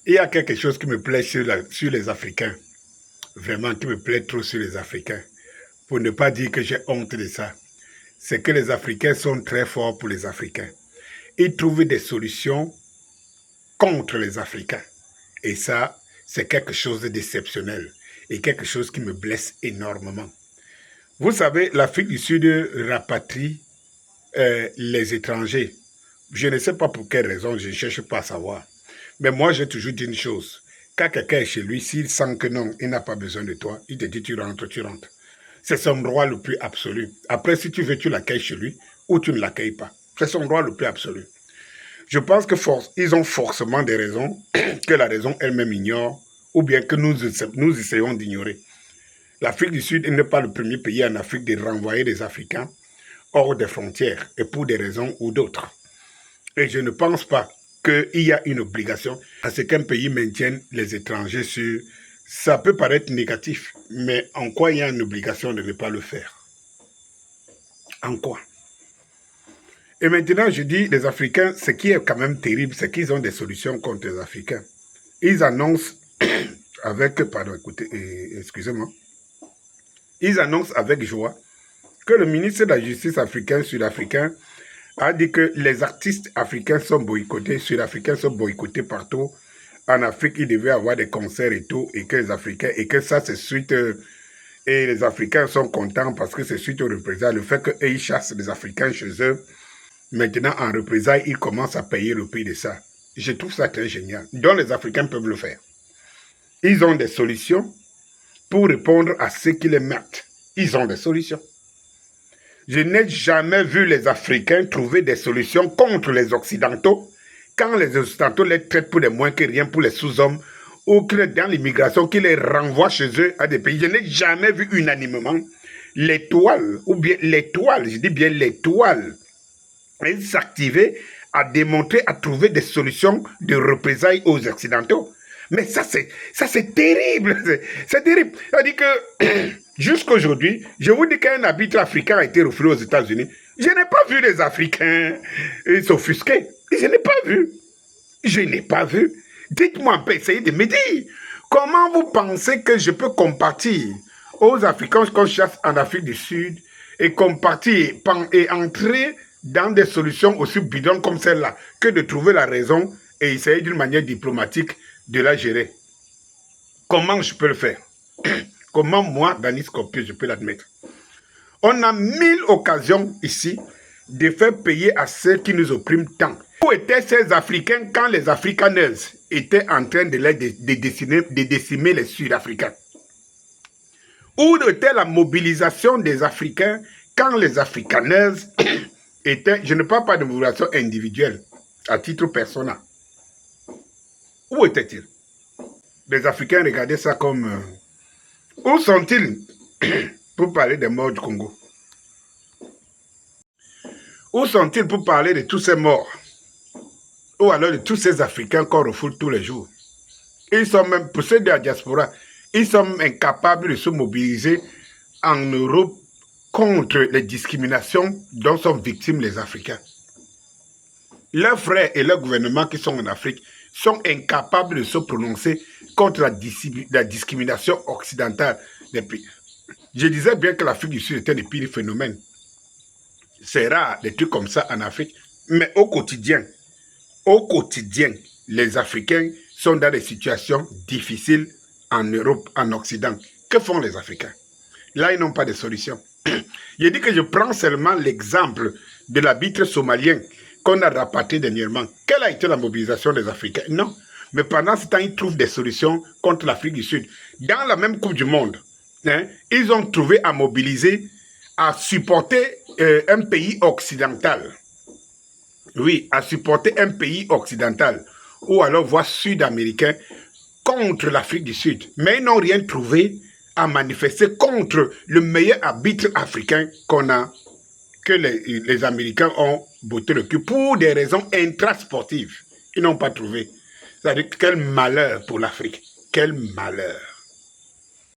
Il y a quelque chose qui me plaît sur les Africains. Vraiment, qui me plaît trop sur les Africains. Pour ne pas dire que j'ai honte de ça. C'est que les Africains sont très forts pour les Africains. Ils trouvent des solutions contre les Africains. Et ça, c'est quelque chose d'exceptionnel. Et quelque chose qui me blesse énormément. Vous savez, l'Afrique du Sud rapatrie les étrangers. Je ne sais pas pour quelle raison, je ne cherche pas à savoir. Mais moi, j'ai toujours dit une chose. Quand quelqu'un est chez lui, s'il sent que non, il n'a pas besoin de toi, il te dit tu rentres, tu rentres. C'est son droit le plus absolu. Après, si tu veux, tu l'accueilles chez lui ou tu ne l'accueilles pas. C'est son droit le plus absolu. Je pense que ils ont forcément des raisons que la raison elle-même ignore ou bien que nous essayons d'ignorer. L'Afrique du Sud n'est pas le premier pays en Afrique de renvoyer des Africains hors des frontières et pour des raisons ou d'autres. Et je ne pense pas qu'il y a une obligation à ce qu'un pays maintienne les étrangers sur... Ça peut paraître négatif, mais en quoi il y a une obligation de ne pas le faire? En quoi? Et maintenant, je dis, les Africains, ce qui est quand même terrible, c'est qu'ils ont des solutions contre les Africains. Ils annoncent avec... Pardon, écoutez, excusez-moi. Ils annoncent avec joie que le ministre de la Justice africain, sud-africain, a dit que les artistes africains sont boycottés, sud-africains sont boycottés partout. En Afrique, il devait y avoir des concerts et tout, et que les Africains, et que ça, c'est suite... et les Africains sont contents parce que c'est suite au représailles. Le fait qu'ils chassent les Africains chez eux, maintenant, en représailles, ils commencent à payer le prix de ça. Je trouve ça très génial. Donc, les Africains peuvent le faire. Ils ont des solutions pour répondre à ce qui les mettent. Ils ont des solutions. Je n'ai jamais vu les Africains trouver des solutions contre les Occidentaux quand les Occidentaux les traitent pour des moins que rien, pour les sous-hommes, ou que dans l'immigration, qui les renvoient chez eux à des pays. Je n'ai jamais vu unanimement l'étoile, ou bien l'étoile, je dis bien l'étoile, s'activer à démontrer, à trouver des solutions de représailles aux Occidentaux. Mais ça, c'est terrible. C'est terrible. C'est-à-dire que jusqu'à aujourd'hui, je vous dis qu'un arbitre africain a été refusé aux États-Unis. Je n'ai pas vu les Africains s'offusquer. Je n'ai pas vu. Je n'ai pas vu. Dites-moi, essayez de me dire, comment vous pensez que je peux compartir aux Africains qu'on chasse en Afrique du Sud et compartir et entrer dans des solutions aussi bidons comme celle-là que de trouver la raison et essayer d'une manière diplomatique de la gérer. Comment je peux le faire? Comment moi, Dany Scorpion, je peux l'admettre? On a 1000 occasions ici de faire payer à ceux qui nous oppriment tant. Où étaient ces Africains quand les Afrikaners étaient en train de décimer les Sud-Africains? Où était la mobilisation des Africains quand les Afrikaners étaient... Je ne parle pas de mobilisation individuelle, à titre personnel. Où étaient-ils? Les Africains regardaient ça comme... Où sont-ils pour parler des morts du Congo? Où sont-ils pour parler de tous ces morts? Ou alors de tous ces Africains qu'on refoule tous les jours? Ils sont même, pour ceux de la diaspora, ils sont incapables de se mobiliser en Europe contre les discriminations dont sont victimes les Africains. Leurs frères et leurs gouvernements qui sont en Afrique sont incapables de se prononcer contre la discrimination occidentale des pays. Je disais bien que l'Afrique du Sud était le pire phénomène. C'est rare, des trucs comme ça en Afrique. Mais au quotidien, les Africains sont dans des situations difficiles en Europe, en Occident. Que font les Africains? Là, ils n'ont pas de solution. Je dis que je prends seulement l'exemple de l'arbitre somalien qu'on a rapatrié dernièrement. Quelle a été la mobilisation des Africains? Non. Mais pendant ce temps, ils trouvent des solutions contre l'Afrique du Sud. Dans la même Coupe du Monde, ils ont trouvé à mobiliser, à supporter un pays occidental. Oui, à supporter un pays occidental ou alors voire sud-américain contre l'Afrique du Sud. Mais ils n'ont rien trouvé à manifester contre le meilleur arbitre africain qu'on a, que les Américains ont botté le cul pour des raisons intrasportives. Ils n'ont pas trouvé. C'est-à-dire quel malheur pour l'Afrique. Quel malheur.